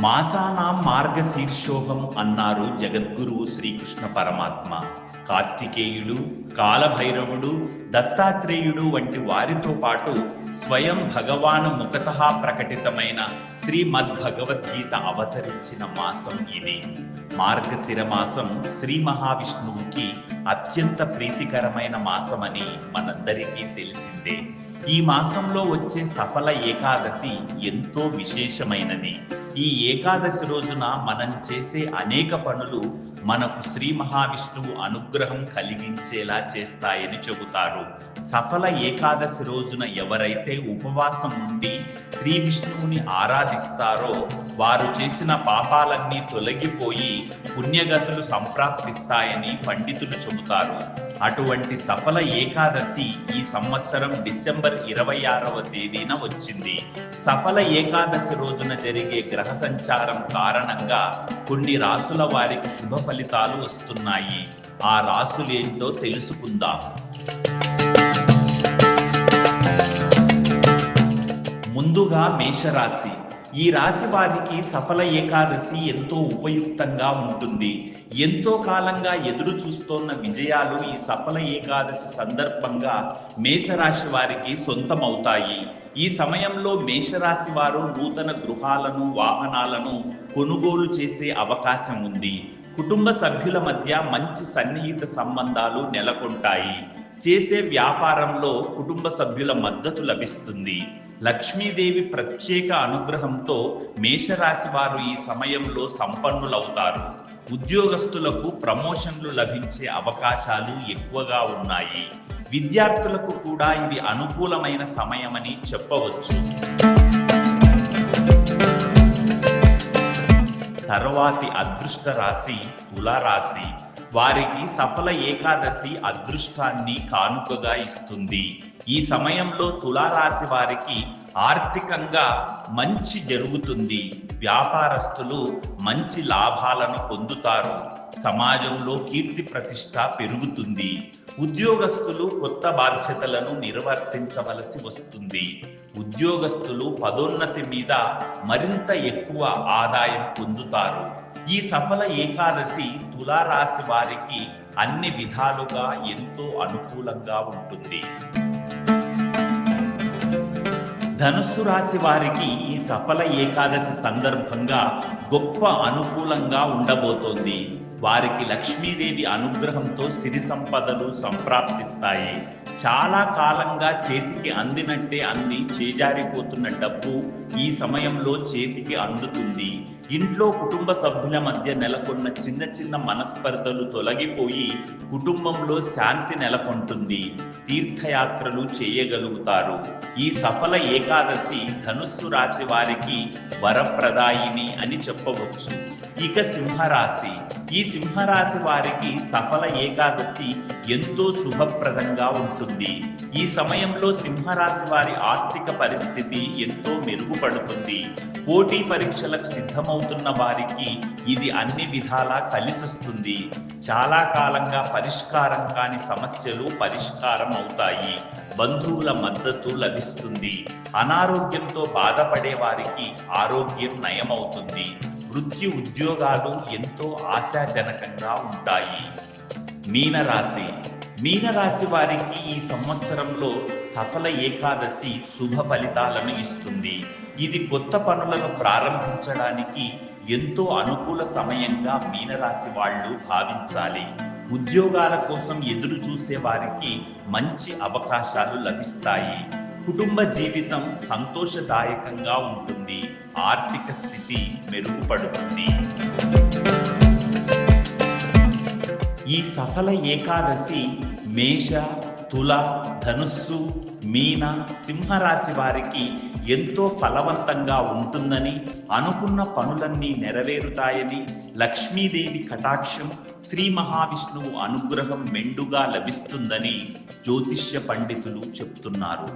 మాసానాం మార్గశీర్షోహం అన్నారు జగద్గురువు శ్రీకృష్ణ పరమాత్మ. కార్తికేయుడు, కాలభైరవుడు, దత్తాత్రేయుడు వంటి వారితో పాటు స్వయం భగవాను ముఖతః ప్రకటితమైన శ్రీమద్భగవద్గీత అవతరించిన మాసం ఇది. మార్గశిర మాసం శ్రీ మహావిష్ణువుకి అత్యంత ప్రీతికరమైన మాసమని మనందరికీ తెలిసిందే. ఈ మాసంలో వచ్చే సఫల ఏకాదశి ఎంతో విశేషమైనది. ఈ ఏకాదశి రోజున మనం చేసే అనేక పనులు మనకు శ్రీ మహావిష్ణువు అనుగ్రహం కలిగించేలా చేస్తాయని చెబుతారు. సఫల ఏకాదశి రోజున ఎవరైతే ఉపవాసం ఉండి శ్రీ విష్ణువుని ఆరాధిస్తారో వారు చేసిన పాపాలన్నీ తొలగిపోయి పుణ్యగతులు సంప్రాప్తిస్తాయని పండితులు చెబుతారు. అటువంటి సఫల ఏకాదశి ఈ సంవత్సరం డిసెంబర్ 26వ తేదీన వచ్చింది. సఫల ఏకాదశి రోజున జరిగే గ్రహ సంచారం కారణంగా కొన్ని రాసుల వారికి శుభ ఫలితాలు వస్తున్నాయి. ఆ రాసులేంటో తెలుసుకుందాం. ముందుగా మేషరాశి. ఈ రాశి వారికి సఫల ఏకాదశి ఎంతో ఉపయుక్తంగా ఉంటుంది. ఎంతో కాలంగా ఎదురు చూస్తోన్న విజయాలు ఈ సఫల ఏకాదశి సందర్భంగా మేషరాశి వారికి సొంతమవుతాయి. ఈ సమయంలో మేషరాశి వారు నూతన గృహాలను, వాహనాలను కొనుగోలు చేసే అవకాశం ఉంది. కుటుంబ సభ్యుల మధ్య మంచి సన్నిహిత సంబంధాలు నెలకొంటాయి. చేసే వ్యాపారంలో కుటుంబ సభ్యుల మద్దతు లభిస్తుంది. లక్ష్మీదేవి ప్రత్యేక అనుగ్రహంతో మేషరాశి వారు ఈ సమయంలో సంపన్నులవుతారు. ఉద్యోగస్తులకు ప్రమోషన్లు లభించే అవకాశాలు ఎక్కువగా ఉన్నాయి. విద్యార్థులకు కూడా ఇది అనుకూలమైన సమయమని చెప్పవచ్చు. తర్వాతి అదృష్ట రాశి తులారాశి. వారికి సఫల ఏకాదశి అదృష్టాన్ని కానుకగా ఇస్తుంది. ఈ సమయంలో తులారాశి వారికి ఆర్థికంగా మంచి జరుగుతుంది. వ్యాపారస్తులు మంచి లాభాలను పొందుతారు. సమాజంలో కీర్తి ప్రతిష్ట పెరుగుతుంది. ఉద్యోగస్తులు కొత్త బాధ్యతలను నిర్వర్తించవలసి వస్తుంది. ఉద్యోగస్తులు పదోన్నతి మీద మరింత ఎక్కువ ఆదాయం పొందుతారు. ఈ సఫల ఏకాదశి తులారాశి వారికి అన్ని విధాలుగా ఎంతో అనుకూలంగా ఉంటుంది. ధనుస్సు రాశి వారికి ఈ సఫల ఏకాదశి సందర్భంగా గొప్ప అనుకూలంగా ఉండబోతోంది. వారికి లక్ష్మీదేవి అనుగ్రహంతో సిరి సంపదలు సంప్రాప్తిస్తాయి. చాలా కాలంగా చేతికి అందినట్టే అంది చేజారిపోతున్న డబ్బు ఈ సమయంలో చేతికి అందుతుంది. ఇంట్లో కుటుంబ సభ్యుల మధ్య నెలకొన్న చిన్న చిన్న మనస్పర్ధలు తొలగిపోయి కుటుంబంలో శాంతి నెలకొంటుంది. తీర్థయాత్రలు చేయగలుగుతారు. ఈ సఫల ఏకాదశి ధనుస్సు రాశి వారికి వరప్రదాయిని అని చెప్పవచ్చు. ఇక సింహరాశి. ఈ సింహరాశి వారికి సఫల ఏకాదశి ఎంతో శుభప్రదంగా ఉంటుంది. ఈ సమయంలో సింహరాశి వారి ఆర్థిక పరిస్థితి ఎంతో మెరుగుపడుతుంది. పోటీ పరీక్షలకు సిద్ధమవుతున్న వారికి ఇది అన్ని విధాలా కలిసొస్తుంది. చాలా కాలంగా పరిష్కారం కాని సమస్యలు పరిష్కారం అవుతాయి. బంధువుల మద్దతు లభిస్తుంది. అనారోగ్యంతో బాధపడే వారికి ఆరోగ్యం నయమవుతుంది. వృత్తి ఉద్యోగాలు ఎంతో ఆశాజనకంగా ఉంటాయి. మీనరాశి. మీనరాశి వారికి ఈ సంవత్సరంలో సఫల ఏకాదశి శుభ ఫలితాలను ఇస్తుంది. ఇది కొత్త పనులను ప్రారంభించడానికి ఎంతో అనుకూల సమయంగా మీనరాశి వాళ్ళు భావించాలి. ఉద్యోగాల కోసం ఎదురు చూసే వారికి మంచి అవకాశాలు లభిస్తాయి. కుటుంబ జీవితం సంతోషదాయకంగా ఉంటుంది. ఆర్థిక స్థితి మెరుగుపడుతుంది. ఈ సఫల ఏకాదశి మేష, తుల, ధనుస్సు, మీన, సింహరాశి వారికి ఎంతో ఫలవంతంగా ఉంటుందని, అనుకున్న పనులన్నీ నెరవేరుతాయని, లక్ష్మీదేవి కటాక్షం, శ్రీ మహావిష్ణువు అనుగ్రహం మెండుగా లభిస్తుందని జ్యోతిష్య పండితులు చెప్తున్నారు.